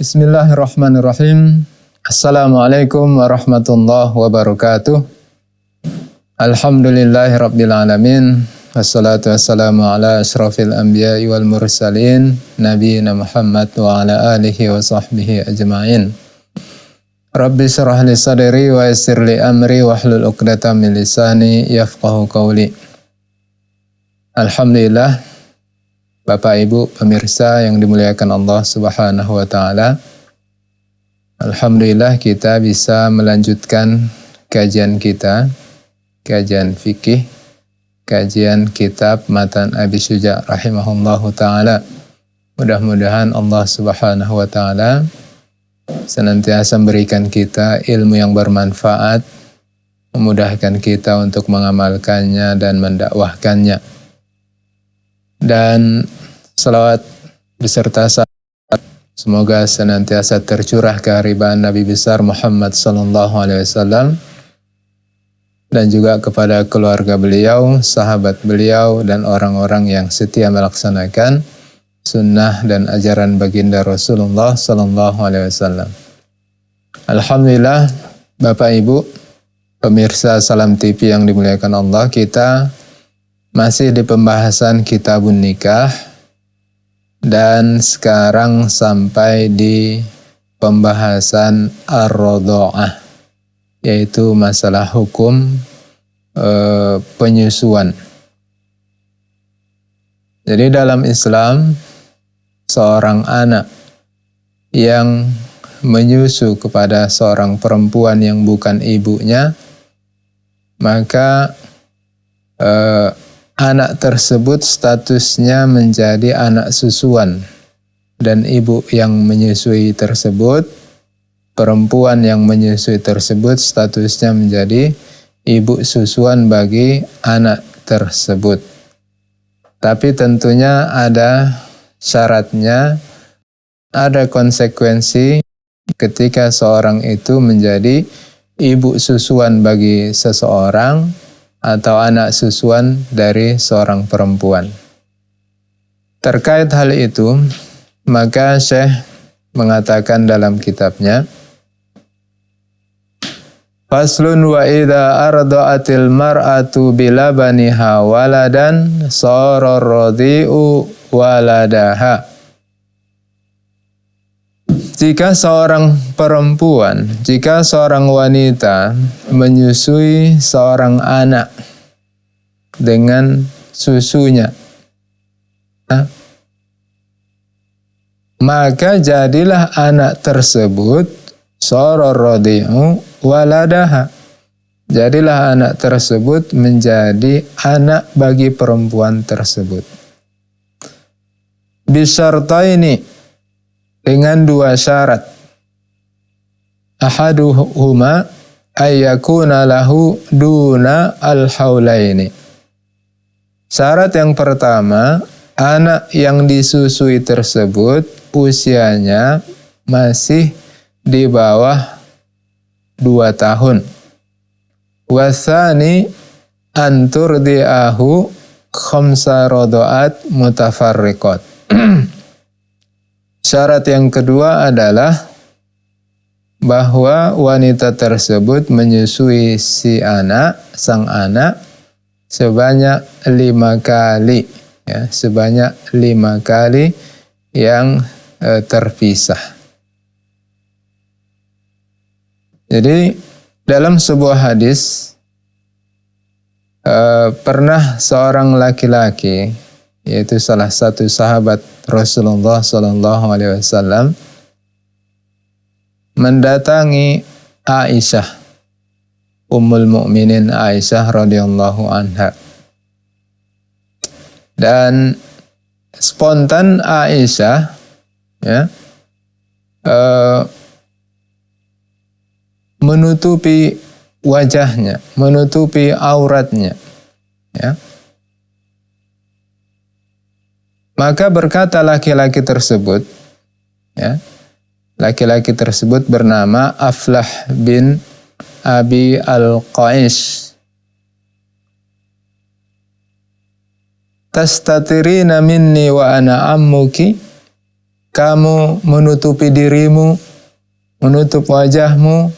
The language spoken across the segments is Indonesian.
Bismillahirrahmanirrahim. Assalamualaikum warahmatullahi wabarakatuh. Alhamdulillahirabbil alamin. Wassalatu wassalamu ala asyrafil anbiya'i wal mursalin nabiyina Muhammad wa ala alihi wa sahbihi ajma'in. Rabbi syrah li sadri wa yassir li amri wahlul 'uqdatam min lisani yafqahu qawli. Alhamdulillah, Bapak Ibu pemirsa yang dimuliakan Allah Subhanahu wa taala. Alhamdulillah kita bisa melanjutkan kajian kita, kajian fikih, kajian kitab Matan Abi Syuja' rahimahullahu taala. Mudah-mudahan Allah Subhanahu wa taala senantiasa memberikan kita ilmu yang bermanfaat, memudahkan kita untuk mengamalkannya dan mendakwahkannya. Dan salawat beserta salam semoga senantiasa tercurah keharibaan Nabi besar Muhammad sallallahu alaihi wasallam dan juga kepada keluarga beliau, sahabat beliau dan orang-orang yang setia melaksanakan sunnah dan ajaran baginda Rasulullah sallallahu alaihi wasallam. Alhamdulillah, Bapak Ibu pemirsa Salam TV yang dimuliakan Allah, kita masih di pembahasan Kitabun Nikah dan sekarang sampai di pembahasan Ar-Radha'ah, yaitu masalah hukum penyusuan. Jadi dalam Islam, seorang anak yang menyusu kepada seorang perempuan yang bukan ibunya, maka anak tersebut statusnya menjadi anak susuan, dan ibu yang menyusui tersebut, perempuan yang menyusui tersebut statusnya menjadi ibu susuan bagi anak tersebut. Tapi tentunya ada syaratnya, ada konsekuensi ketika seorang itu menjadi ibu susuan bagi seseorang atau anak susuan dari seorang perempuan. Terkait hal itu, maka Syekh mengatakan dalam kitabnya, Faslun wa idza arda'atil mar'atu bilabaniha waladan sara radhi'u waladaha. Jika seorang perempuan, jika seorang wanita menyusui seorang anak dengan susunya, maka jadilah anak tersebut sara radhi'u waladaha. Jadilah anak tersebut menjadi anak bagi perempuan tersebut. Bisyartaini, dengan dua syarat. Ahaduhuma ayyakuna lahu duna al-haulaini. Syarat yang pertama, anak yang disusui tersebut usianya masih di bawah 2 tahun. Wasani anturdi'ahu khamsa rada'at mutafarriqat. Syarat yang kedua adalah bahwa wanita tersebut menyusui si anak, sang anak, sebanyak 5 kali, ya, sebanyak 5 kali yang terpisah. Jadi dalam sebuah hadis pernah seorang laki-laki, yaitu salah satu sahabat Rasulullah sallallahu alaihi wasallam, mendatangi Aisyah, Ummul Mukminin Aisyah radhiyallahu anha. Dan spontan Aisyah, ya, menutupi wajahnya, menutupi auratnya, ya. Maka berkata laki-laki tersebut, ya, laki-laki tersebut bernama Aflah bin Abi Al-Qaish. Tastatirina minni wa ana ammuki. kamu menutupi dirimu, menutup wajahmu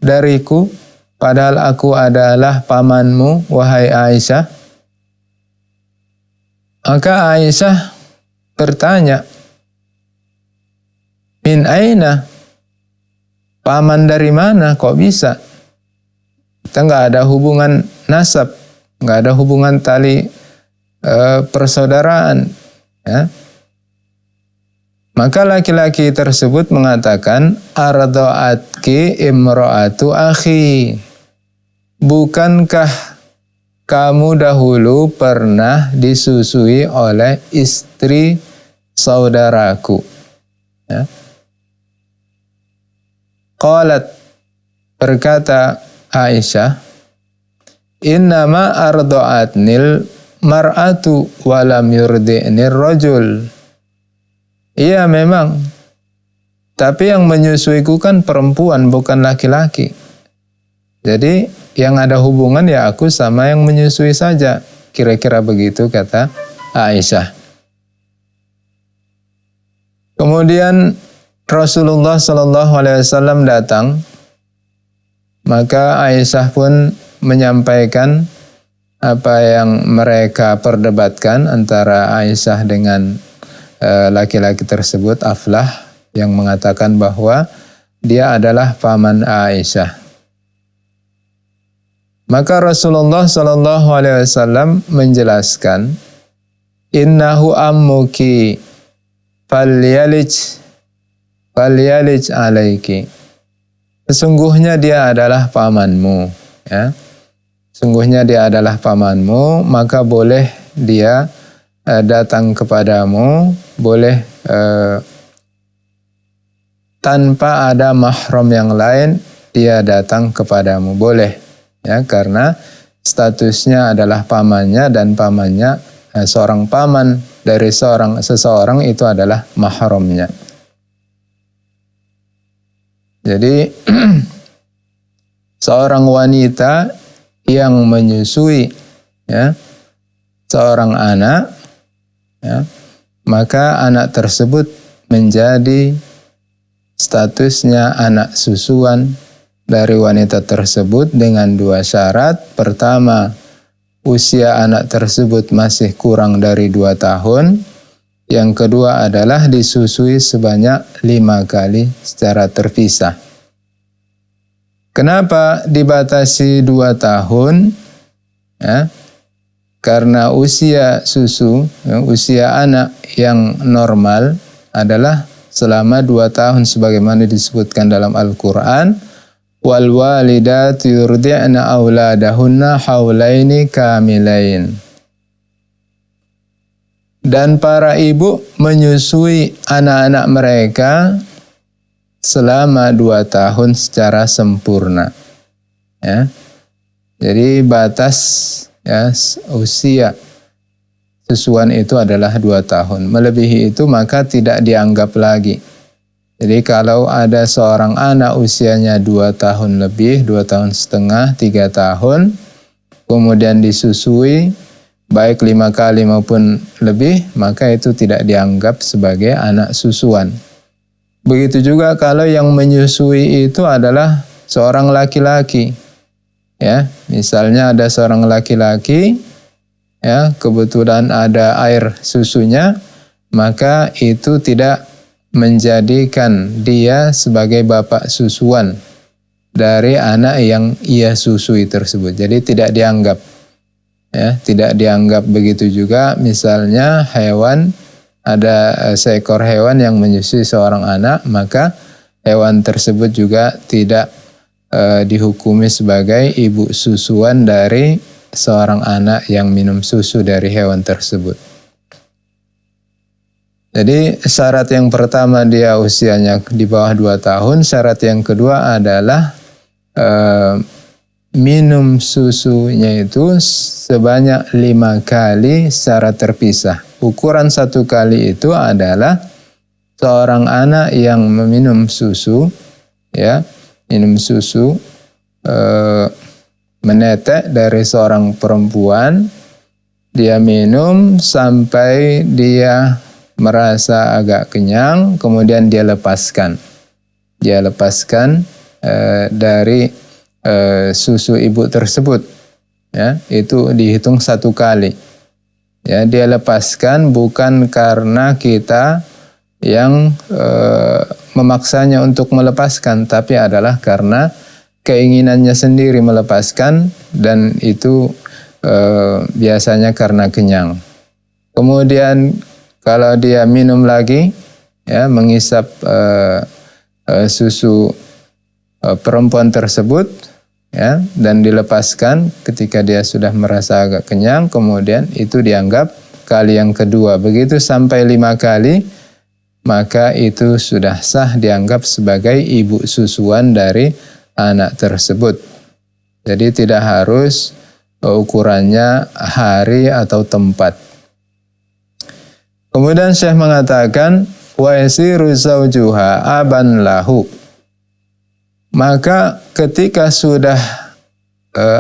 dariku, padahal aku adalah pamanmu, wahai Aisyah. Maka Aisyah bertanya, min aina? Paman dari mana? Kok bisa? Kita nggak ada hubungan nasab, nggak ada hubungan tali persaudaraan. Ya. Maka laki-laki tersebut mengatakan, arda'atki imra'atu akhi. Bukankah kamu dahulu pernah disusui oleh istri saudaraku? Ya. Qalat, berkata Aisyah, innama arda'atnil mar'atu walam yurdi'nir rajul. Iya memang, tapi yang menyusuiku kan perempuan, bukan laki-laki. Jadi yang ada hubungan ya aku sama yang menyusui saja. Kira-kira begitu kata Aisyah. Kemudian Rasulullah SAW datang, maka Aisyah pun menyampaikan apa yang mereka perdebatkan antara Aisyah dengan laki-laki tersebut, Aflah, yang mengatakan bahwa dia adalah paman Aisyah. Maka Rasulullah SAW menjelaskan, innahu ammuki falyalij alaiki. Sesungguhnya dia adalah pamanmu, ya. Sungguhnya dia adalah pamanmu, maka boleh dia datang kepadamu, boleh tanpa ada mahram yang lain dia datang kepadamu, boleh, ya, karena statusnya adalah pamannya, dan pamannya seorang paman dari seseorang itu adalah mahramnya. Jadi seorang wanita yang menyusui, ya, seorang anak, ya, maka anak tersebut menjadi statusnya anak susuan dari wanita tersebut dengan dua syarat. Pertama, usia anak tersebut masih kurang dari 2 tahun. Yang kedua adalah disusui sebanyak 5 kali secara terpisah. Kenapa dibatasi 2 tahun? Ya, karena usia susu, ya, usia anak yang normal adalah selama 2 tahun sebagaimana disebutkan dalam Al-Quran. Wal walidatu yurdi'na auladahunna haulaini kamilain. Dan para ibu menyusui anak-anak mereka selama 2 tahun secara sempurna. Ya. Jadi batas, ya, usia susuan itu adalah 2 tahun. Melebihi itu maka tidak dianggap lagi. Jadi kalau ada seorang anak usianya 2 tahun lebih, 2 tahun setengah, 3 tahun, kemudian disusui baik 5 kali maupun lebih, maka itu tidak dianggap sebagai anak susuan. Begitu juga kalau yang menyusui itu adalah seorang laki-laki. Ya, misalnya ada seorang laki-laki, ya, kebetulan ada air susunya, maka itu tidak menjadikan dia sebagai bapak susuan dari anak yang ia susui tersebut. Jadi tidak dianggap, ya, tidak dianggap. Begitu juga misalnya hewan, ada seekor hewan yang menyusui seorang anak, maka hewan tersebut juga tidak dihukumi sebagai ibu susuan dari seorang anak yang minum susu dari hewan tersebut. Jadi syarat yang pertama dia usianya di bawah 2 tahun, syarat yang kedua adalah minum susunya itu sebanyak 5 kali secara terpisah. Ukuran 1 kali itu adalah seorang anak yang meminum susu, ya, minum susu menetek dari seorang perempuan, dia minum sampai dia merasa agak kenyang, kemudian dia lepaskan. Dia lepaskan dari susu ibu tersebut. Ya, itu dihitung 1 kali. Ya, dia lepaskan bukan karena kita yang memaksanya untuk melepaskan, tapi adalah karena keinginannya sendiri melepaskan, dan itu biasanya karena kenyang. Kemudian kalau dia minum lagi, ya, mengisap susu perempuan tersebut, ya, dan dilepaskan ketika dia sudah merasa agak kenyang, kemudian itu dianggap kali yang kedua. Begitu sampai 5 kali, maka itu sudah sah dianggap sebagai ibu susuan dari anak tersebut. Jadi tidak harus ukurannya hari atau tempat. Kemudian Syekh mengatakan, wa yasiru zawjuha aban lahu. Maka ketika sudah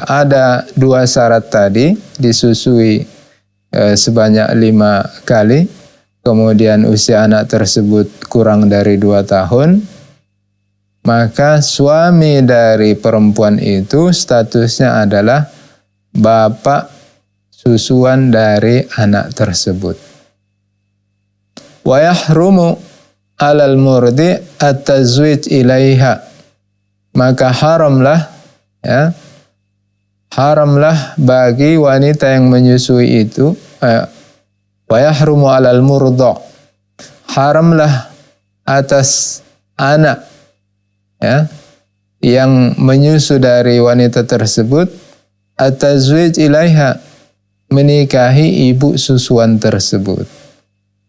ada 2 syarat tadi, disusui sebanyak 5 kali, kemudian usia anak tersebut kurang dari 2 tahun, maka suami dari perempuan itu statusnya adalah bapak susuan dari anak tersebut. Wa yahrumu 'alal murdi at-tazwij ilaiha. Maka haramlah, ya, haramlah bagi wanita yang menyusui itu, wa yahrumu 'alal murda, haramlah atas anak, ya, yang menyusu dari wanita tersebut, at-tazwij ilaiha, menikahi ibu susuan tersebut.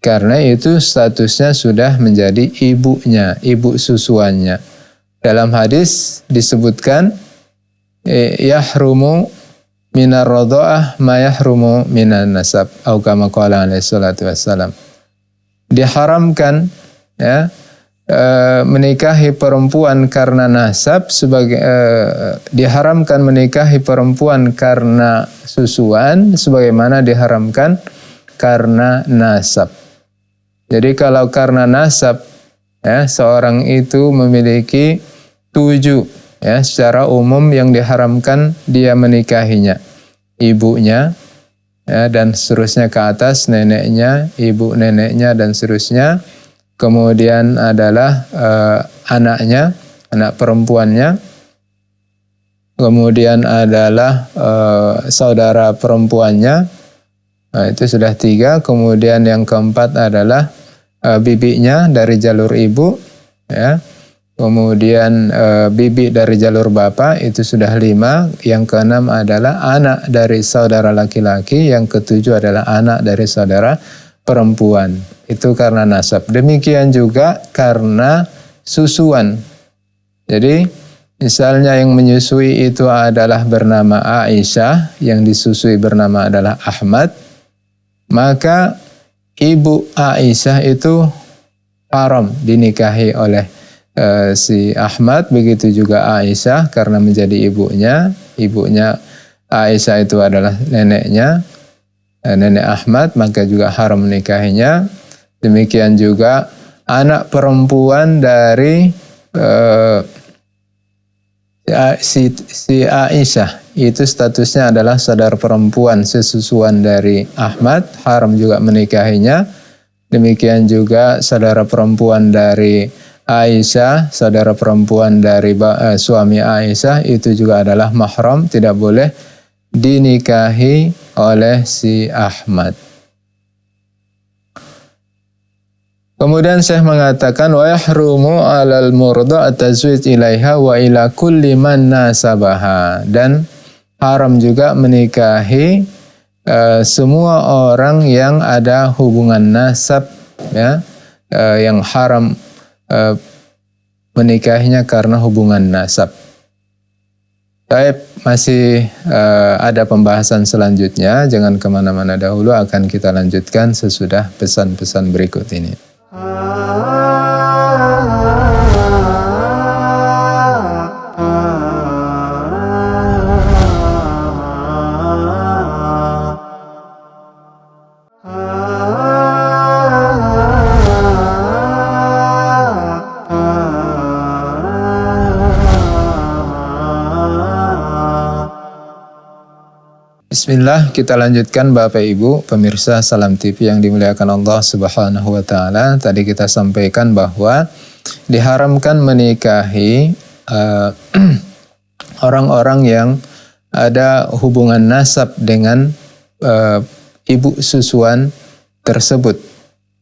Karena itu statusnya sudah menjadi ibunya, ibu susuannya. Dalam hadis disebutkan, yahrumu minar radha'ah ma yahrumu minan nasab, atau kama qala alaihi salatu wassalam. Diharamkan, ya, menikahi perempuan karena nasab diharamkan menikahi perempuan karena susuan sebagaimana diharamkan karena nasab. Jadi kalau karena nasab, ya, seorang itu memiliki 7, ya, secara umum yang diharamkan dia menikahinya. Ibunya, ya, dan seterusnya ke atas, neneknya, ibu neneknya, dan seterusnya. Kemudian adalah anaknya, anak perempuannya. Kemudian adalah saudara perempuannya. Nah, itu sudah 3. Kemudian yang keempat adalah bibinya dari jalur ibu, ya. Kemudian bibi dari jalur bapak, itu sudah 5. Yang keenam adalah anak dari saudara laki-laki. Yang ketujuh adalah anak dari saudara perempuan. Itu karena nasab. Demikian juga karena susuan. Jadi misalnya yang menyusui itu adalah bernama Aisyah, yang disusui bernama adalah Ahmad, maka ibu Aisyah itu haram dinikahi oleh si Ahmad. Begitu juga Aisyah, karena menjadi ibunya. Ibunya Aisyah itu adalah neneknya, nenek Ahmad, maka juga haram menikahinya. Demikian juga anak perempuan dari si Aisyah, itu statusnya adalah saudara perempuan sesusuan dari Ahmad, haram juga menikahinya. Demikian juga saudara perempuan dari Aisyah, saudara perempuan dari suami Aisyah, itu juga adalah mahram, tidak boleh dinikahi oleh si Ahmad. Kemudian Syekh mengatakan, wa yahrumu 'alal murda at-tazwij ilaiha wa ila kulli man nasabaha, dan haram juga menikahi semua orang yang ada hubungan nasab, ya, yang haram menikahinya karena hubungan nasab. Baik, masih ada pembahasan selanjutnya, jangan kemana-mana dahulu, akan kita lanjutkan sesudah pesan-pesan berikut ini. Bismillah, kita lanjutkan Bapak Ibu pemirsa Salam TV yang dimuliakan Allah Subhanahu wa taala. Tadi kita sampaikan bahwa diharamkan menikahi orang-orang yang ada hubungan nasab dengan ibu susuan tersebut.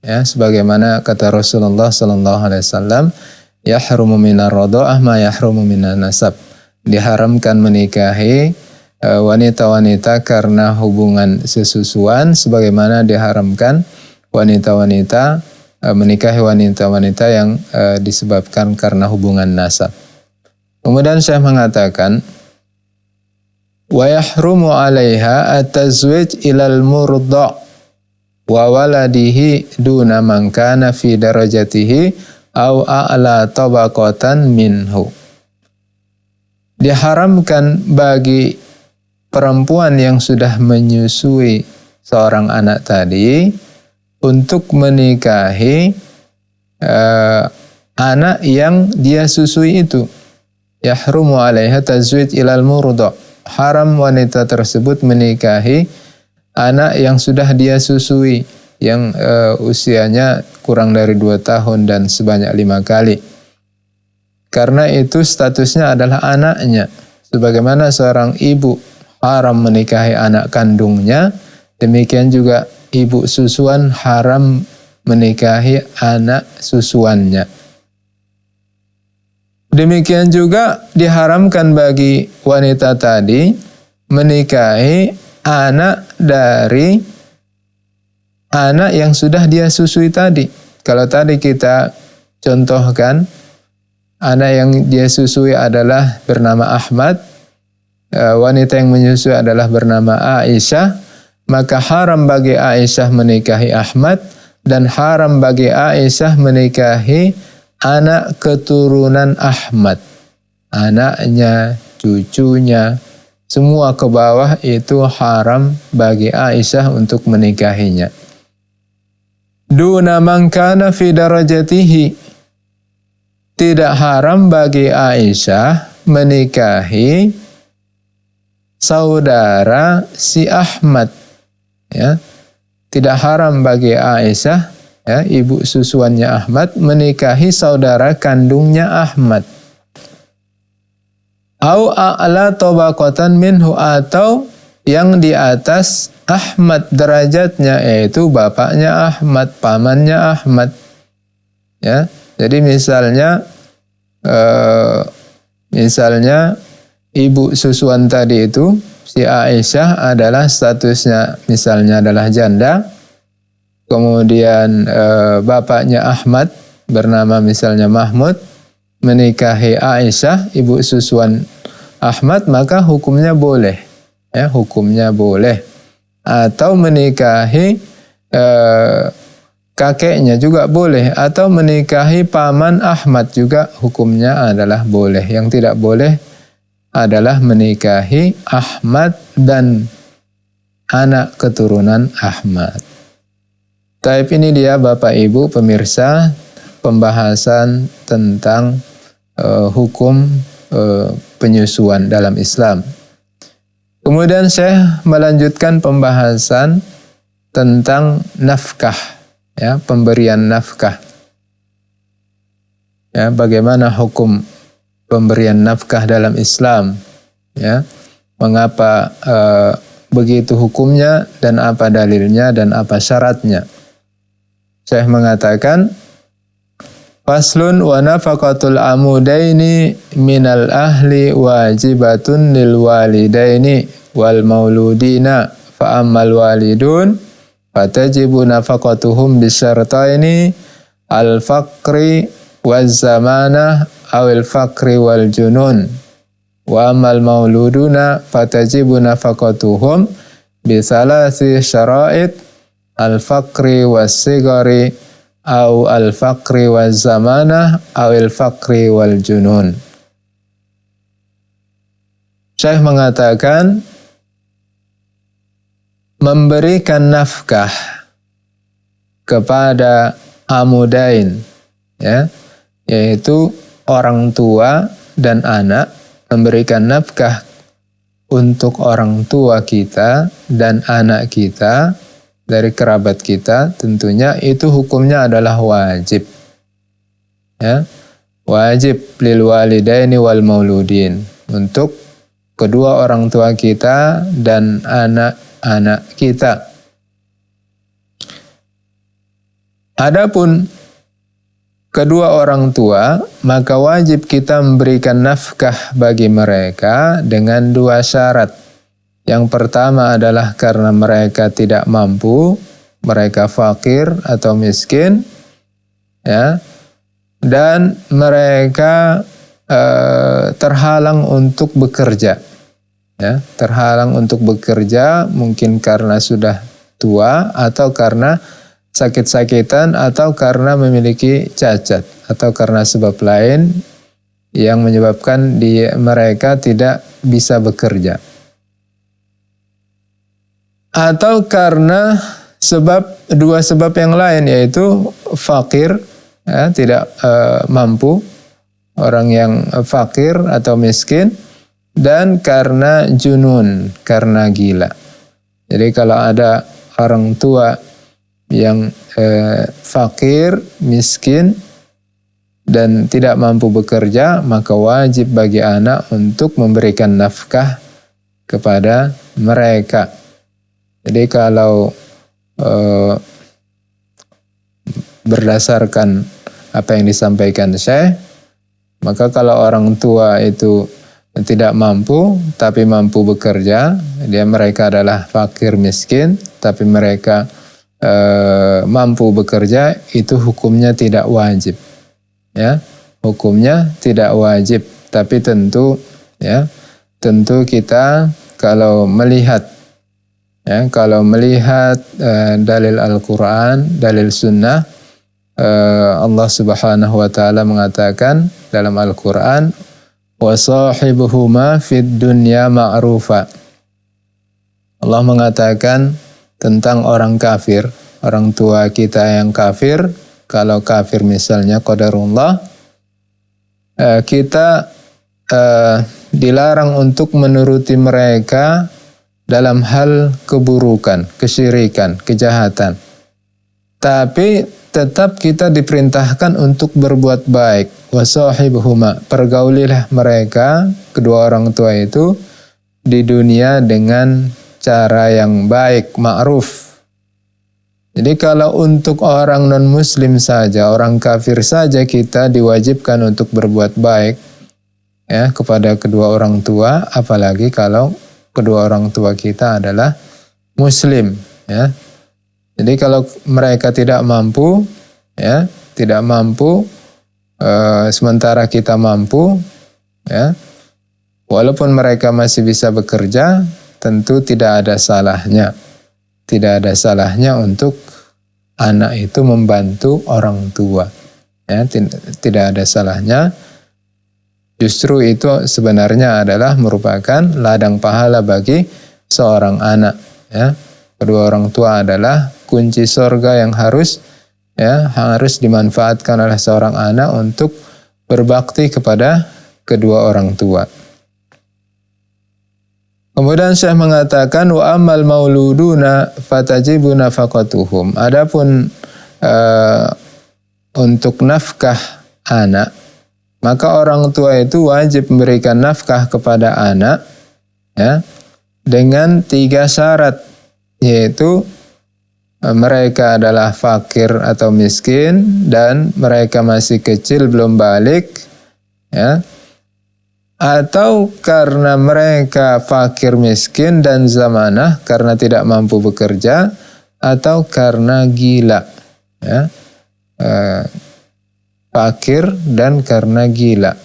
Ya, sebagaimana kata Rasulullah sallallahu alaihi wasallam, yahrumu minar radha'ah ma yahrumu minan nasab. Diharamkan menikahi wanita-wanita karena hubungan sesusuan sebagaimana diharamkan wanita-wanita menikahi wanita-wanita yang disebabkan karena hubungan nasab. Kemudian saya mengatakan wa yahrumu 'alaiha at-tazwij ilal murda' wa waladihi duna man kana fi darajatihi aw a'la tabaqatan minhu. Diharamkan bagi perempuan yang sudah menyusui seorang anak tadi untuk menikahi anak yang dia susui itu. Yahrumu 'alaiha tazwij ilal murda'. Haram wanita tersebut menikahi anak yang sudah dia susui, yang usianya kurang dari 2 tahun dan sebanyak 5 kali. Karena itu statusnya adalah anaknya. Sebagaimana seorang ibu haram menikahi anak kandungnya, demikian juga ibu susuan haram menikahi anak susuannya. Demikian juga diharamkan bagi wanita tadi menikahi anak dari anak yang sudah dia susui tadi. Kalau tadi kita contohkan anak yang dia susui adalah bernama Ahmad, wanita yang menyusui adalah bernama Aisyah, maka haram bagi Aisyah menikahi Ahmad dan haram bagi Aisyah menikahi anak keturunan Ahmad. Anaknya, cucunya, semua ke bawah itu haram bagi Aisyah untuk menikahinya. Duna man kana fi darajatihi. Tidak haram bagi Aisyah menikahi saudara si Ahmad, ya. Tidak haram bagi Aisyah, ya, ibu susuannya Ahmad, menikahi saudara kandungnya Ahmad. Au a'la tabaqatan minhu, atau yang di atas Ahmad derajatnya, yaitu bapaknya Ahmad, pamannya Ahmad. Ya, jadi misalnya ibu susuan tadi itu, si Aisyah adalah statusnya misalnya adalah janda, kemudian bapaknya Ahmad bernama misalnya Mahmud menikahi Aisyah, ibu susuan Ahmad, maka hukumnya boleh, ya, hukumnya boleh. Atau menikahi kakeknya juga boleh, atau menikahi paman Ahmad juga hukumnya adalah boleh. Yang tidak boleh adalah menikahi Ahmad dan anak keturunan Ahmad. Taib, ini dia Bapak Ibu pemirsa pembahasan tentang hukum penyusuan dalam Islam. Kemudian saya melanjutkan pembahasan tentang nafkah, ya, pemberian nafkah. Ya, bagaimana hukum pemberian nafkah dalam Islam, ya, mengapa begitu hukumnya dan apa dalilnya dan apa syaratnya. Saya mengatakan faslun wa nafaqatul amudaini minal ahli wajibatun lil walidaini wal mauludina fa ammal walidun fatajibu nafaqatuhum bisyartaini al faqri waz zamanah awil faqri wal junun wa ammal mauluduna fatajibu nafaqatuhum bisalasi syara'id al faqri was sigari au al faqri waz zamanah awil faqri wal junun. Syekh mengatakan memberikan nafkah kepada amudain, ya, yaitu orang tua dan anak, memberikan nafkah untuk orang tua kita dan anak kita dari kerabat kita, tentunya itu hukumnya adalah wajib. Ya, wajib lil walidaini wal mauludin, untuk kedua orang tua kita dan anak-anak kita. Adapun kedua orang tua, maka wajib kita memberikan nafkah bagi mereka dengan dua syarat. Yang pertama adalah karena mereka tidak mampu, mereka fakir atau miskin, ya, dan mereka terhalang untuk bekerja, ya, terhalang untuk bekerja mungkin karena sudah tua atau karena sakit-sakitan atau karena memiliki cacat atau karena sebab lain yang menyebabkan mereka tidak bisa bekerja, atau karena dua sebab yang lain, yaitu fakir, ya, tidak mampu, orang yang fakir atau miskin, dan karena junun, karena gila. Jadi kalau ada orang tua yang fakir, miskin, dan tidak mampu bekerja, maka wajib bagi anak untuk memberikan nafkah kepada mereka. Jadi kalau berdasarkan apa yang disampaikan Syekh, maka kalau orang tua itu tidak mampu tapi mampu bekerja, mereka adalah fakir miskin tapi mereka mampu bekerja, itu hukumnya tidak wajib, ya, hukumnya tidak wajib. Tapi tentu, ya, tentu kita kalau melihat, ya, kalau melihat dalil Al-Quran, dalil Sunnah, Allah Subhanahu Wa Taala mengatakan dalam Al-Quran, wa sahibuhuma fid dunya ma'rufa. Allah mengatakan tentang orang kafir, orang tua kita yang kafir, kalau kafir misalnya qadarullah, kita dilarang untuk menuruti mereka dalam hal keburukan, kesyirikan, kejahatan. Tapi tetap kita diperintahkan untuk berbuat baik. Wasahibuhuma, pergaulilah mereka, kedua orang tua itu, di dunia dengan cara yang baik, ma'ruf. Jadi kalau untuk orang non-muslim saja, orang kafir saja kita diwajibkan untuk berbuat baik, ya, kepada kedua orang tua, apalagi kalau kedua orang tua kita adalah muslim, ya. Jadi kalau mereka tidak mampu, ya, tidak mampu, sementara kita mampu, ya, walaupun mereka masih bisa bekerja, tentu tidak ada salahnya. Tidak ada salahnya untuk anak itu membantu orang tua. Ya, tidak ada salahnya. Justru itu sebenarnya adalah merupakan ladang pahala bagi seorang anak. Ya. Kedua orang tua adalah kunci surga yang harus dimanfaatkan oleh seorang anak untuk berbakti kepada kedua orang tua. Kemudian Syekh mengatakan wa ammal mauluduna fatajibu nafaqatuhum. Adapun untuk nafkah anak, maka orang tua itu wajib memberikan nafkah kepada anak, ya, dengan 3 syarat, yaitu mereka adalah fakir atau miskin dan mereka masih kecil belum balik, ya, atau karena mereka fakir miskin dan zamanah karena tidak mampu bekerja, atau karena gila, ya, fakir dan karena gila,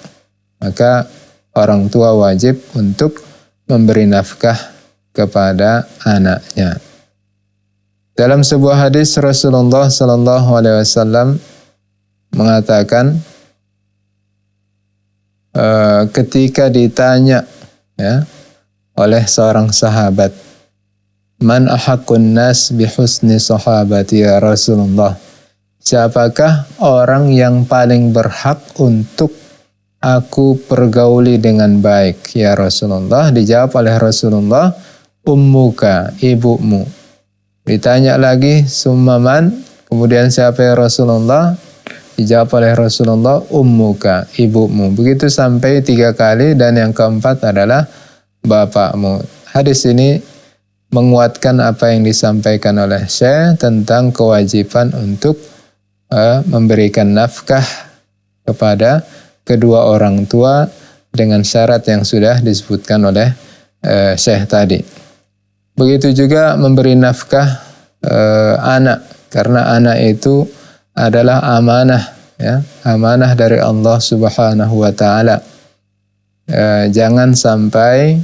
maka orang tua wajib untuk memberi nafkah kepada anaknya. Dalam sebuah hadis Rasulullah sallallahu alaihi wasallam mengatakan, ketika ditanya, ya, oleh seorang sahabat, man ahaqqun nas bihusni sahabati ya Rasulullah, siapakah orang yang paling berhak untuk aku pergauli dengan baik ya Rasulullah? Dijawab oleh Rasulullah, ummuka, ibumu. Ditanya lagi, summaman, kemudian siapa ya Rasulullah? Dijawab oleh Rasulullah, ummuka, ibumu. Begitu sampai 3 kali, dan yang keempat adalah bapakmu. Hadis ini menguatkan apa yang disampaikan oleh Syekh tentang kewajiban untuk memberikan nafkah kepada kedua orang tua dengan syarat yang sudah disebutkan oleh Syekh tadi. Begitu juga memberi nafkah anak, karena anak itu adalah amanah, ya, amanah dari Allah Subhanahu wa taala. Jangan sampai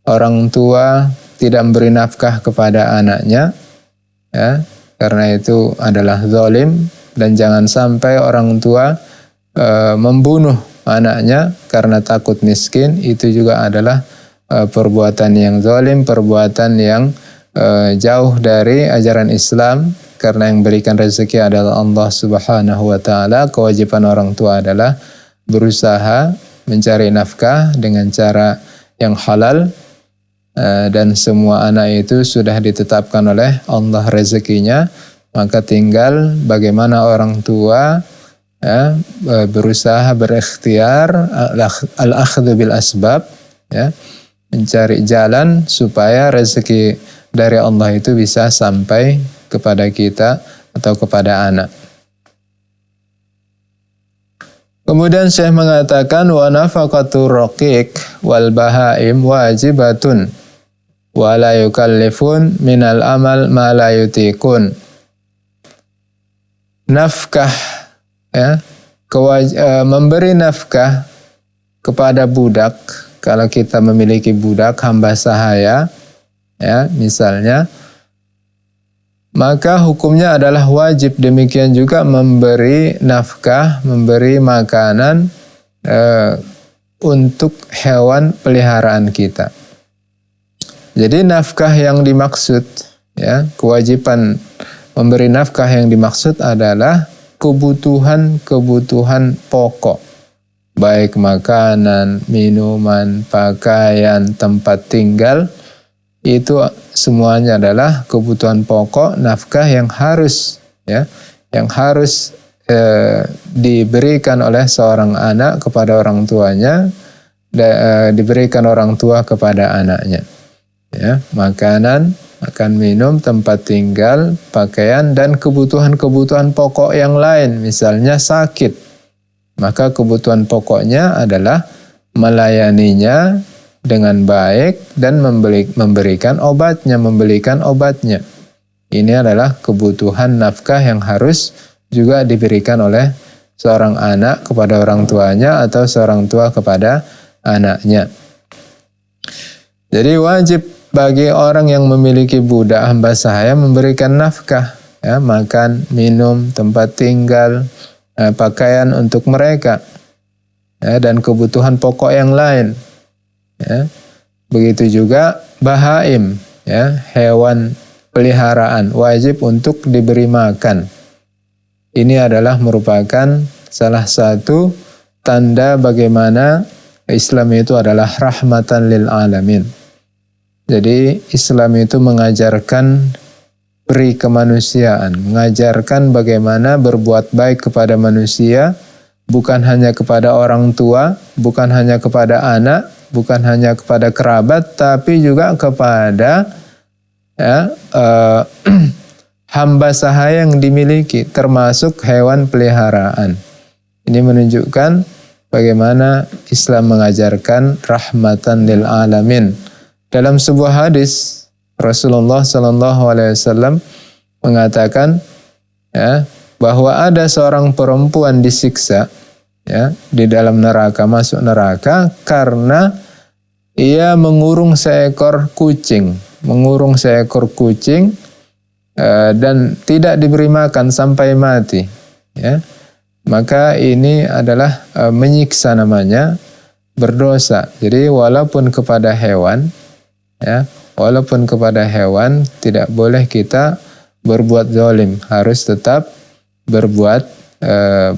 orang tua tidak memberi nafkah kepada anaknya, ya, karena itu adalah zalim, dan jangan sampai orang tua membunuh anaknya karena takut miskin. Itu juga adalah perbuatan yang zalim, perbuatan yang jauh dari ajaran Islam, karena yang berikan rezeki adalah Allah Subhanahu wa taala. Kewajiban orang tua adalah berusaha mencari nafkah dengan cara yang halal, dan semua anak itu sudah ditetapkan oleh Allah rezekinya, maka tinggal bagaimana orang tua berusaha, berikhtiar, al-akhdhu bil asbab, ya, mencari jalan supaya rezeki dari Allah itu bisa sampai kepada kita atau kepada anak. Kemudian Syekh mengatakan, wa nafaqatu raqiq wal bahaim wajibatun wa la yukallifun minal amal ma la yutiqun. Nafkah, ya, memberi nafkah kepada budak, kalau kita memiliki budak hamba sahaya, ya, misalnya, maka hukumnya adalah wajib. Demikian juga memberi nafkah, memberi makanan untuk hewan peliharaan kita. Jadi nafkah yang dimaksud, ya, kewajiban memberi nafkah yang dimaksud adalah kebutuhan pokok, baik makanan, minuman, pakaian, tempat tinggal. Itu semuanya adalah kebutuhan pokok, nafkah yang harus, ya, yang harus diberikan oleh seorang anak kepada orang tuanya, diberikan orang tua kepada anaknya, ya, makanan, makan minum, tempat tinggal, pakaian, dan kebutuhan-kebutuhan pokok yang lain. Misalnya sakit, maka kebutuhan pokoknya adalah melayaninya dengan baik dan memberikan obatnya, membelikan obatnya. Ini adalah kebutuhan nafkah yang harus juga diberikan oleh seorang anak kepada orang tuanya atau seorang tua kepada anaknya. Jadi wajib bagi orang yang memiliki budak hamba sahaya memberikan nafkah, ya, makan, minum, tempat tinggal, pakaian untuk mereka, ya, dan kebutuhan pokok yang lain. Ya. Begitu juga bahaim, ya, hewan peliharaan, wajib untuk diberi makan. Ini adalah merupakan salah satu tanda bagaimana Islam itu adalah rahmatan lil alamin. Jadi Islam itu mengajarkan peri kemanusiaan, mengajarkan bagaimana berbuat baik kepada manusia, bukan hanya kepada orang tua, bukan hanya kepada anak, bukan hanya kepada kerabat, tapi juga kepada, ya, hamba sahaya yang dimiliki, termasuk hewan peliharaan. Ini menunjukkan bagaimana Islam mengajarkan rahmatan lil alamin. Dalam sebuah hadis, Rasulullah SAW mengatakan, ya, bahwa ada seorang perempuan disiksa, ya, di dalam neraka, masuk neraka karena ia mengurung seekor kucing, dan tidak diberi makan sampai mati, ya. Maka ini adalah menyiksa namanya, berdosa. Jadi walaupun kepada hewan, ya, walaupun kepada hewan tidak boleh kita berbuat zalim, harus tetap berbuat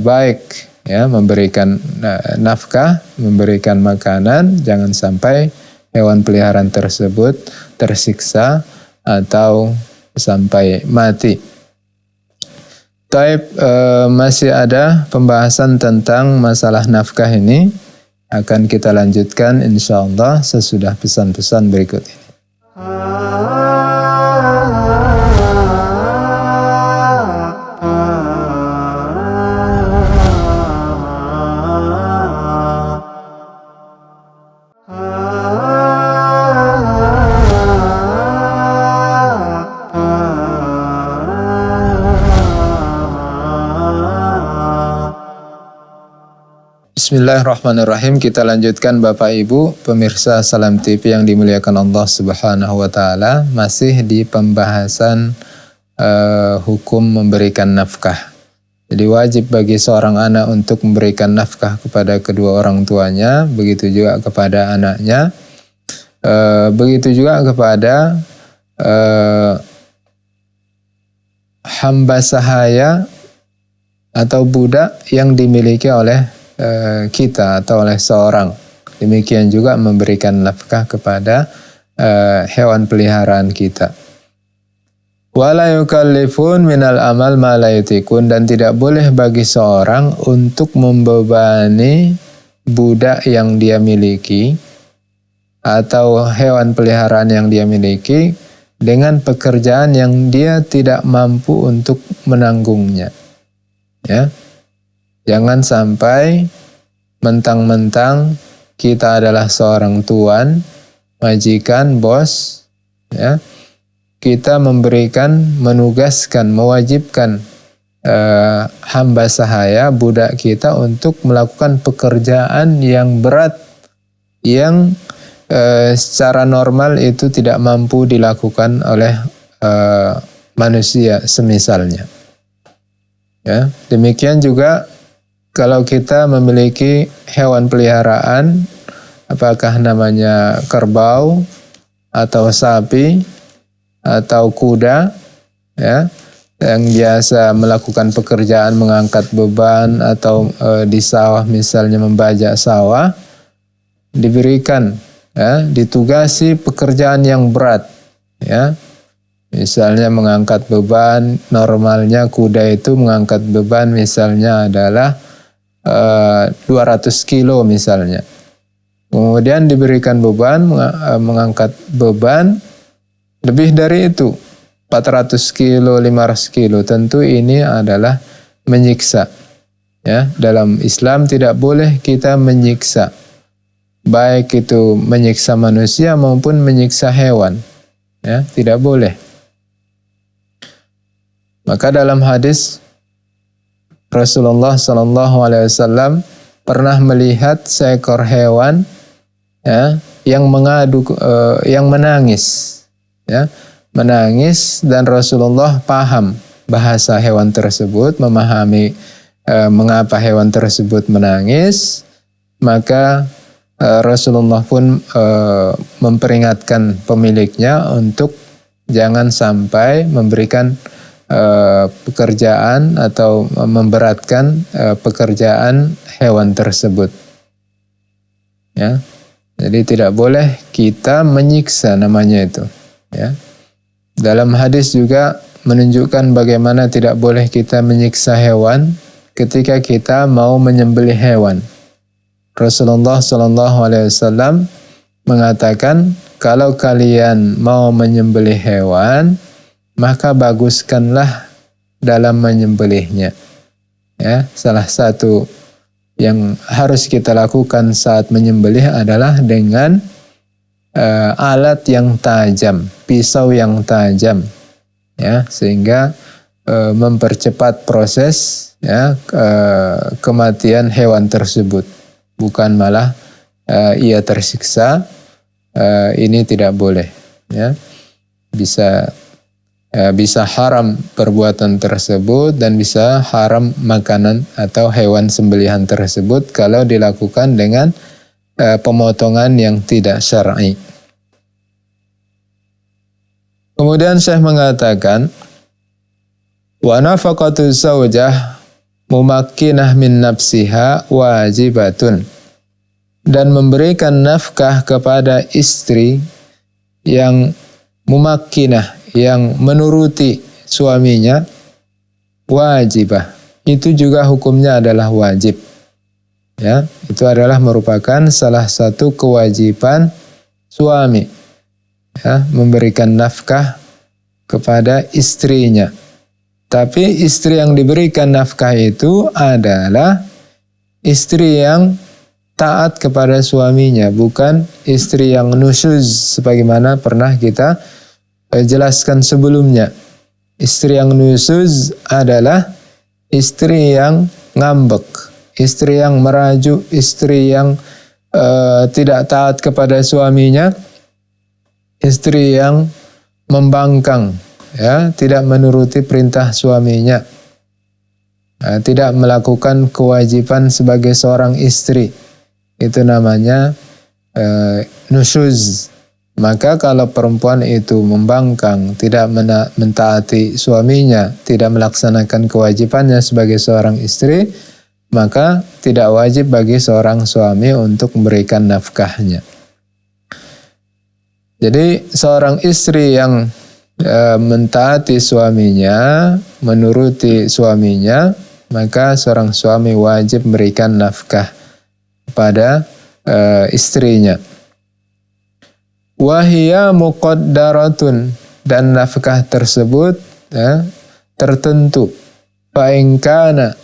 baik, ya, memberikan nafkah, memberikan makanan, jangan sampai hewan peliharaan tersebut tersiksa atau sampai mati. Taib, masih ada pembahasan tentang masalah nafkah ini, akan kita lanjutkan insyaallah sesudah pesan-pesan berikut ini. Bismillahirrahmanirrahim. Kita lanjutkan Bapak Ibu pemirsa Salam TV yang dimuliakan Allah Subhanahu wa taala, masih di pembahasan hukum memberikan nafkah. Jadi wajib bagi seorang anak untuk memberikan nafkah kepada kedua orang tuanya, begitu juga kepada anaknya, begitu juga kepada hamba sahaya atau budak yang dimiliki oleh kita atau oleh seorang. Demikian juga memberikan nafkah kepada hewan peliharaan kita. Wala yukallifun minal amal ma la yutikun, dan tidak boleh bagi seorang untuk membebani budak yang dia miliki atau hewan peliharaan yang dia miliki dengan pekerjaan yang dia tidak mampu untuk menanggungnya. Ya. Jangan sampai mentang-mentang kita adalah seorang tuan, majikan, bos, ya, kita menugaskan, mewajibkan hamba sahaya, budak kita untuk melakukan pekerjaan yang berat, yang secara normal itu tidak mampu dilakukan oleh manusia semisalnya. Ya, demikian juga kalau kita memiliki hewan peliharaan, apakah namanya kerbau atau sapi atau kuda, ya, yang biasa melakukan pekerjaan mengangkat beban atau di sawah misalnya membajak sawah, diberikan, ya, ditugasi pekerjaan yang berat, ya. Misalnya mengangkat beban, normalnya kuda itu mengangkat beban misalnya adalah 200 kilo misalnya. Kemudian diberikan beban, mengangkat beban lebih dari itu, 400 kilo, 500 kilo. Tentu ini adalah menyiksa. Ya, dalam Islam tidak boleh kita menyiksa. Baik itu menyiksa manusia maupun menyiksa hewan. Ya, tidak boleh. Maka dalam hadis Rasulullah SAW pernah melihat seekor hewan, ya, yang yang menangis, ya, menangis, dan Rasulullah paham bahasa hewan tersebut, memahami mengapa hewan tersebut menangis. Maka Rasulullah pun memperingatkan pemiliknya untuk jangan sampai memberikan pekerjaan atau memberatkan pekerjaan hewan tersebut. Ya, jadi tidak boleh kita menyiksa, namanya itu. Ya. Dalam hadis juga menunjukkan bagaimana tidak boleh kita menyiksa hewan ketika kita mau menyembelih hewan. Rasulullah SAW mengatakan, kalau kalian mau menyembelih hewan, maka baguskanlah dalam menyembelihnya. Ya, salah satu yang harus kita lakukan saat menyembelih adalah dengan alat yang tajam, pisau yang tajam, ya, sehingga mempercepat proses, ya, kematian hewan tersebut, bukan malah ia tersiksa. Ini tidak boleh, ya. Bisa haram perbuatan tersebut dan bisa haram makanan atau hewan sembelihan tersebut kalau dilakukan dengan pemotongan yang tidak syar'i. Kemudian Syekh mengatakan, wa nafaqatu zaujah mumakkinah min nafsiha wajibatun. Dan memberikan nafkah kepada istri yang mumakkinah, yang menuruti suaminya, wajibah. Itu juga hukumnya adalah wajib. Ya, itu adalah merupakan salah satu kewajiban suami. Ya, memberikan nafkah kepada istrinya. Tapi istri yang diberikan nafkah itu adalah istri yang taat kepada suaminya, bukan istri yang nusyuz sebagaimana pernah kita jelaskan sebelumnya. Istri yang nusyuz adalah istri yang ngambek, istri yang merajuk, istri yang tidak taat kepada suaminya, istri yang membangkang, ya, tidak menuruti perintah suaminya, tidak melakukan kewajiban sebagai seorang istri. Itu namanya nusyuz. Maka kalau perempuan itu membangkang, tidak mentaati suaminya, tidak melaksanakan kewajibannya sebagai seorang istri, maka tidak wajib bagi seorang suami untuk memberikan nafkahnya. Jadi seorang istri yang mentaati suaminya, menuruti suaminya, maka seorang suami wajib memberikan nafkah pada istrinya. Wahia muqaddaratun, dan nafkah tersebut tertentu. Fa in kana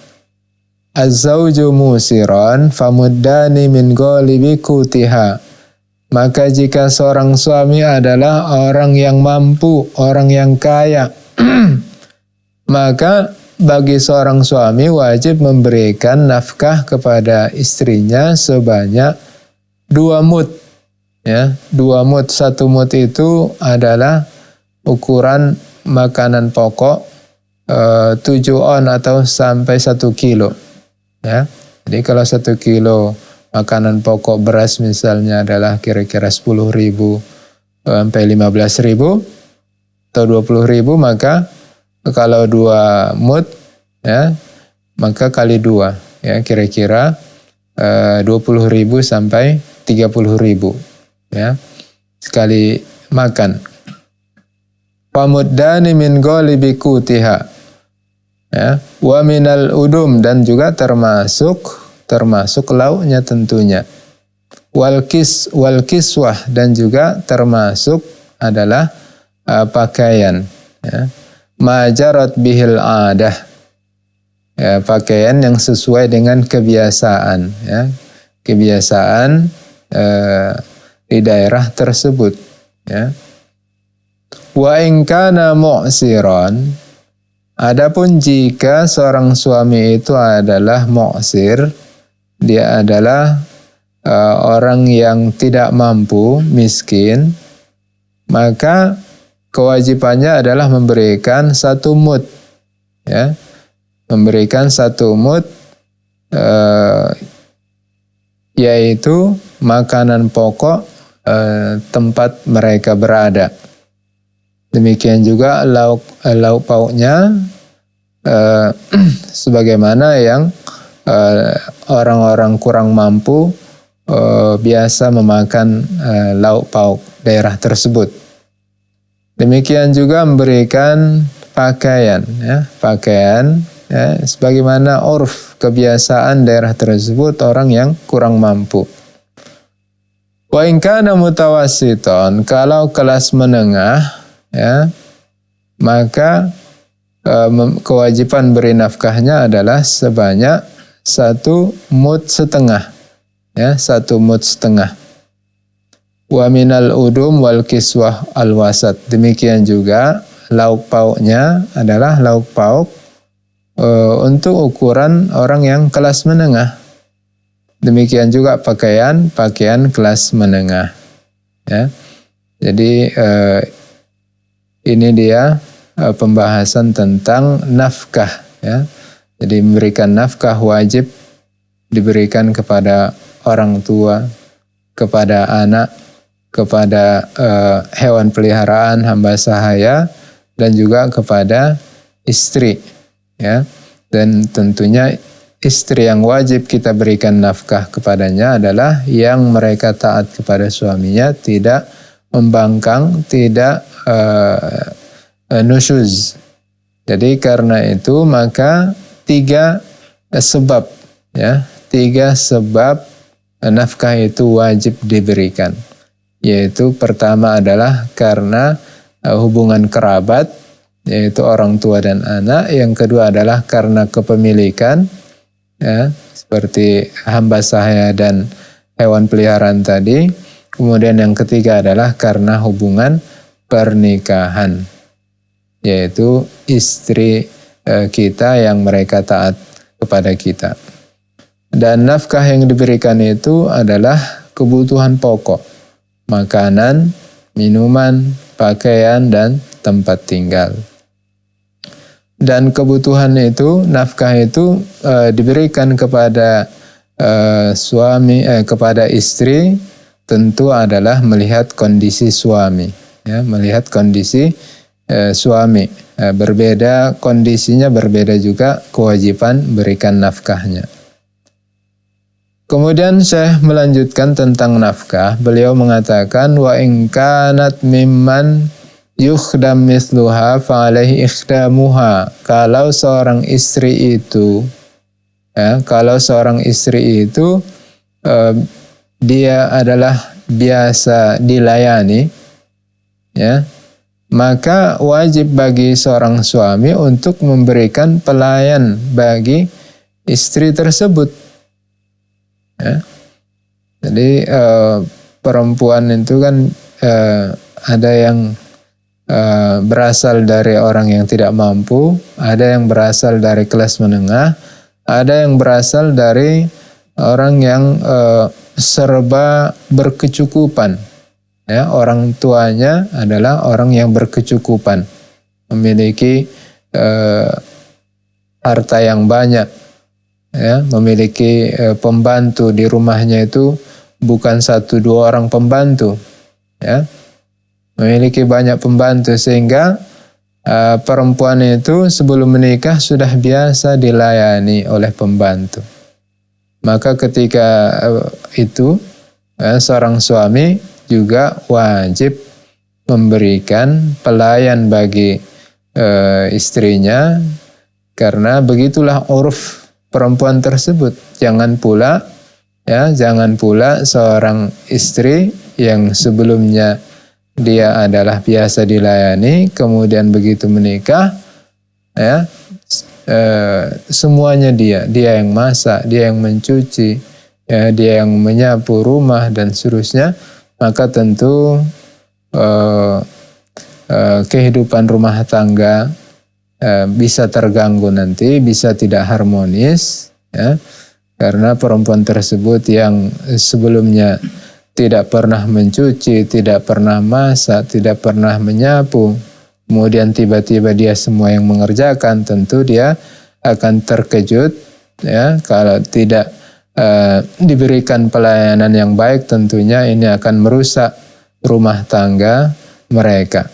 az-zawju musiran famuddani min ghalibi qutiha. Maka jika seorang suami adalah orang yang mampu, orang yang kaya, maka bagi seorang suami wajib memberikan nafkah kepada istrinya sebanyak 2 mud. Ya, 2 mud. 1 mud itu adalah ukuran makanan pokok 7 on atau sampai 1 kilo. Ya, jadi kalau 1 kilo makanan pokok beras misalnya adalah kira-kira 10.000 sampai 15.000 atau 20.000, maka kalau 2 mud, ya, maka kali 2, ya, kira-kira 20.000 sampai 30.000, ya, sekali makan. Pamuddani min ghalibi qutiha, ya, wa minal udum, dan juga termasuk lauknya tentunya. Wal kiswah, dan juga termasuk adalah pakaian, ya. Majarat bihil adah, ya, pakaian yang sesuai dengan kebiasaan, ya, kebiasaan di daerah tersebut, ya. Wa in kana mu'siran, adapun jika seorang suami itu adalah mu'sir, dia adalah orang yang tidak mampu, miskin, maka kewajibannya adalah memberikan 1 mud, ya, memberikan 1 mud, yaitu makanan pokok tempat mereka berada. Demikian juga lauk pauknya, sebagaimana yang orang-orang kurang mampu biasa memakan lauk pauk daerah tersebut. Demikian juga memberikan pakaian, ya, pakaian, ya, sebagaimana urf kebiasaan daerah tersebut orang yang kurang mampu. Wa in kana mutawassiton, kalau kelas menengah, ya, maka kewajiban beri nafkahnya adalah sebanyak 1 mud setengah, ya, 1 mud setengah. Wa minal udum wal kiswah al wasat, demikian juga lauk pauknya adalah lauk pauk untuk ukuran orang yang kelas menengah. Demikian juga pakaian kelas menengah, ya. Jadi ini dia pembahasan tentang nafkah, ya. Jadi memberikan nafkah wajib diberikan kepada orang tua, kepada anak, kepada hewan peliharaan, hamba sahaya, dan juga kepada istri, ya. Dan tentunya istri yang wajib kita berikan nafkah kepadanya adalah yang mereka taat kepada suaminya, tidak membangkang, tidak nusyuz. Jadi karena itu maka 3 sebab, ya, 3 sebab nafkah itu wajib diberikan. Yaitu pertama adalah karena hubungan kerabat, yaitu orang tua dan anak. Yang kedua adalah karena kepemilikan, ya, seperti hamba sahaya dan hewan peliharaan tadi. Kemudian yang ketiga adalah karena hubungan pernikahan, yaitu istri kita yang mereka taat kepada kita. Dan nafkah yang diberikan itu adalah kebutuhan pokok, makanan, minuman, pakaian, dan tempat tinggal. Dan kebutuhan itu, nafkah itu diberikan kepada suami, kepada istri, tentu adalah melihat kondisi suami, ya, melihat kondisi suami. Berbeda kondisinya, berbeda juga kewajiban berikan nafkahnya. Kemudian Syekh melanjutkan tentang nafkah. Beliau mengatakan, wa in kanat mimman yukhdam misluha fa alaihi ikhdamuha. Kalau seorang istri itu, ya, kalau seorang istri itu dia adalah biasa dilayani, ya, maka wajib bagi seorang suami untuk memberikan pelayan bagi istri tersebut. Ya. Jadi perempuan itu kan ada yang berasal dari orang yang tidak mampu, ada yang berasal dari kelas menengah, ada yang berasal dari orang yang serba berkecukupan. Ya, orang tuanya adalah orang yang berkecukupan, memiliki harta yang banyak. Ya, memiliki pembantu di rumahnya itu bukan 1-2 orang pembantu, ya, memiliki banyak pembantu sehingga perempuan itu sebelum menikah sudah biasa dilayani oleh pembantu. Maka ketika itu seorang suami juga wajib memberikan pelayan bagi istrinya, karena begitulah uruf perempuan tersebut. Jangan pula seorang istri yang sebelumnya dia adalah biasa dilayani, kemudian begitu menikah, ya, semuanya dia yang masak, dia yang mencuci, ya, dia yang menyapu rumah dan seterusnya. Maka tentu kehidupan rumah tangga bisa terganggu nanti, bisa tidak harmonis, ya, karena perempuan tersebut yang sebelumnya tidak pernah mencuci, tidak pernah masak, tidak pernah menyapu, kemudian tiba-tiba dia semua yang mengerjakan, tentu dia akan terkejut, ya, kalau tidak diberikan pelayanan yang baik, tentunya ini akan merusak rumah tangga mereka.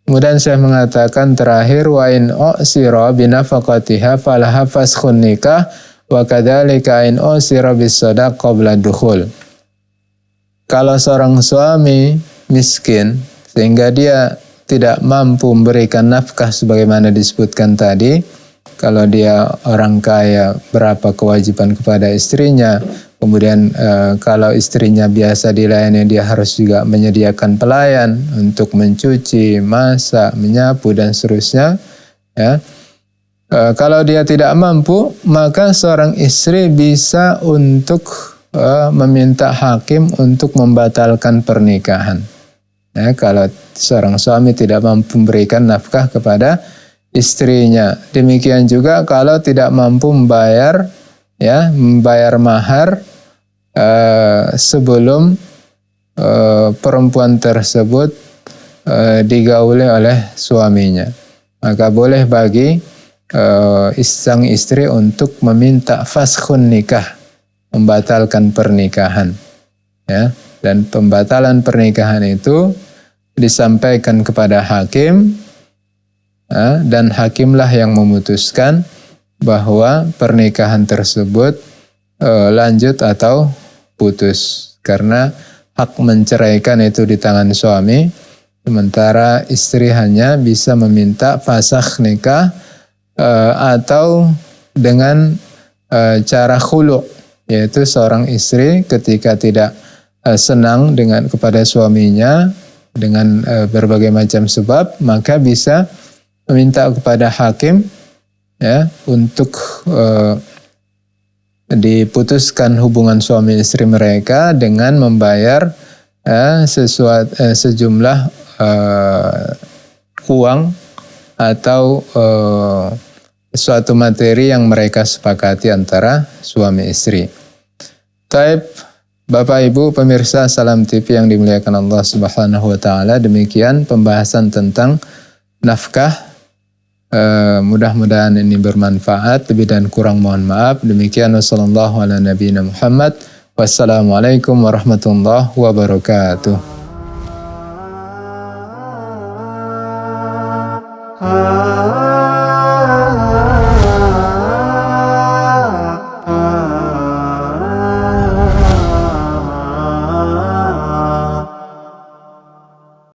Kemudian saya mengatakan terakhir, wa in u'sira binafaqatiha falaha faskhun nikah wa kadzalika in u'sira bis-shadaqah qabla dukhul. Kalau seorang suami miskin sehingga dia tidak mampu memberikan nafkah sebagaimana disebutkan tadi, kalau dia orang kaya berapa kewajiban kepada istrinya, kemudian kalau istrinya biasa dilayani, dia harus juga menyediakan pelayan untuk mencuci, masak, menyapu dan seterusnya, ya. Kalau dia tidak mampu, maka seorang istri bisa untuk meminta hakim untuk membatalkan pernikahan. Ya, kalau seorang suami tidak mampu memberikan nafkah kepada istrinya. Demikian juga kalau tidak mampu membayar mahar sebelum perempuan tersebut digauli oleh suaminya, maka boleh bagi sang istri untuk meminta faskhun nikah, membatalkan pernikahan, ya. Dan pembatalan pernikahan itu disampaikan kepada hakim, dan hakimlah yang memutuskan bahwa pernikahan tersebut lanjut atau putus. Karena hak menceraikan itu di tangan suami, sementara istri hanya bisa meminta fasakh nikah atau dengan cara khulu', yaitu seorang istri ketika tidak senang kepada suaminya dengan berbagai macam sebab, maka bisa meminta kepada hakim ya untuk diputuskan hubungan suami istri mereka dengan membayar sejumlah uang atau suatu materi yang mereka sepakati antara suami istri. Taib, Bapak Ibu pemirsa Salam TV yang dimuliakan Allah Subhanahu wa taala, demikian pembahasan tentang nafkah. Mudah-mudahan ini bermanfaat, lebih dan kurang mohon maaf. Demikian wassallallahu ala nabiyina Muhammad. Wassalamualaikum warahmatullahi wabarakatuh.